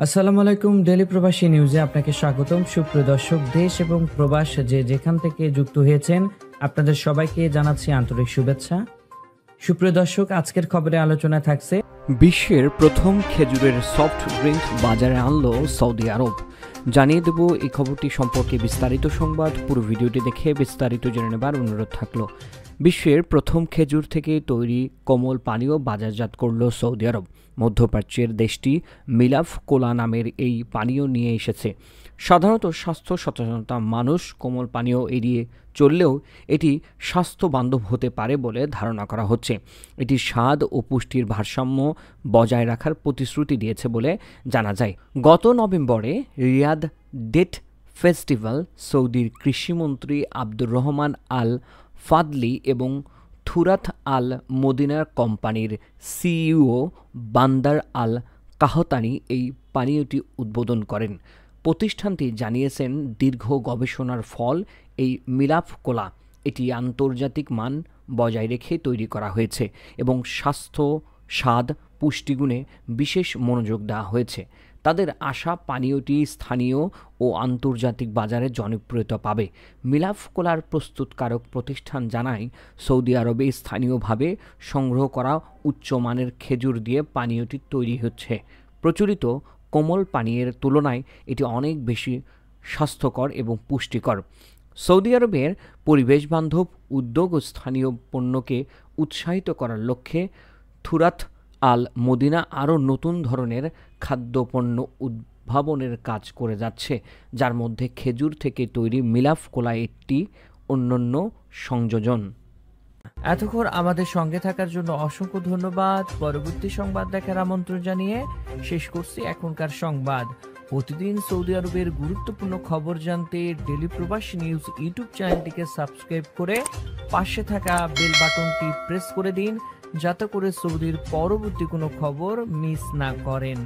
আসসালামু আলাইকুম। ডেইলি প্রবাসী নিউজে আপনাকে স্বাগতম। সুপ্রিয় দর্শক, দেশ এবং প্রবাস যে যেখান থেকে যুক্ত হয়েছেন আপনাদের সবাইকে জানাচ্ছি আন্তরিক শুভেচ্ছা। সুপ্রিয় দর্শক, আজকের খবরে আলোচনা থাকছে বিশ্বের প্রথম খেজুরের সফট ড্রিঙ্ক বাজারে আনলো সৌদি আরব। জানিয়ে দেব এই খবরটি সম্পর্কে বিস্তারিত সংবাদ। পুরো ভিডিওটি দেখে বিস্তারিত জেনে নেবার অনুরোধ থাকলো। বিশ্বের প্রথম খেজুর থেকে তৈরি কোমল পানীয় বাজারজাত করল সৌদি আরব। মধ্যপ্রাচ্যের দেশটি মিলাফ কোলা নামের এই পানীয় নিয়ে এসেছে। সাধারণত স্বাস্থ্য সচেতনতা মানুষ কোমল পানীয় এড়িয়ে চললেও এটি স্বাস্থ্য বান্ধব হতে পারে বলে ধারণা করা হচ্ছে। এটি স্বাদ ও পুষ্টির ভারসাম্য বজায় রাখার প্রতিশ্রুতি দিয়েছে বলে জানা যায়। গত নভেম্বরে রিয়াদ ডেট ফেস্টিভ্যাল সৌদির কৃষিমন্ত্রী আব্দুর রহমান আল ফাদলি এবং থুরাত আল মদিনার কোম্পানির সিইও বান্দার আল কাহতানি এই পানীয়টি উদ্বোধন করেন। প্রতিষ্ঠানটি জানিয়েছেন, দীর্ঘ গবেষণার ফল এই মিলাফ কোলা এটি আন্তর্জাতিক মান বজায় রেখে তৈরি করা হয়েছে এবং স্বাস্থ্য, স্বাদ, পুষ্টিগুণে বিশেষ মনোযোগ দেওয়া হয়েছে। তাদের আশা পানীয়টি স্থানীয় ও আন্তর্জাতিক বাজারে জনপ্রিয়তা পাবে। মিলাফ কোলার প্রস্তুতকারক প্রতিষ্ঠান জানায়, সৌদি আরবে স্থানীয়ভাবে সংগ্রহ করা উচ্চমানের খেজুর দিয়ে পানীয়টি তৈরি হচ্ছে। প্রচলিত কোমল পানীয়ের তুলনায় এটি অনেক বেশি স্বাস্থ্যকর এবং পুষ্টিকর। সৌদি আরবের পরিবেশবান্ধব উদ্যোগ ও স্থানীয় পণ্যকে উৎসাহিত করার লক্ষ্যে থুরাত আল মদিনা আরও নতুন ধরনের খাদ্যপণ্য উদ্ভাবনের কাজ করে যাচ্ছে, যার মধ্যে খেজুর থেকে তৈরি মিলাফ কোলা একটি অনন্য সংযোজন। এতক্ষণ আমাদের সঙ্গে থাকার জন্য অসংখ্য ধন্যবাদ। পরবর্তী সংবাদ দেখার আমন্ত্রণ জানিয়ে শেষ করছি এখনকার সংবাদ। প্রতিদিন সৌদি আরবের গুরুত্বপূর্ণ খবর জানতে ডেইলি প্রবাসী নিউজ ইউটিউব চ্যানেলটিকে সাবস্ক্রাইব করে পাশে থাকা বেল বাটনটি প্রেস করে দিন, যাতে করে সৌদির পরবর্তী কোনো খবর মিস না করেন।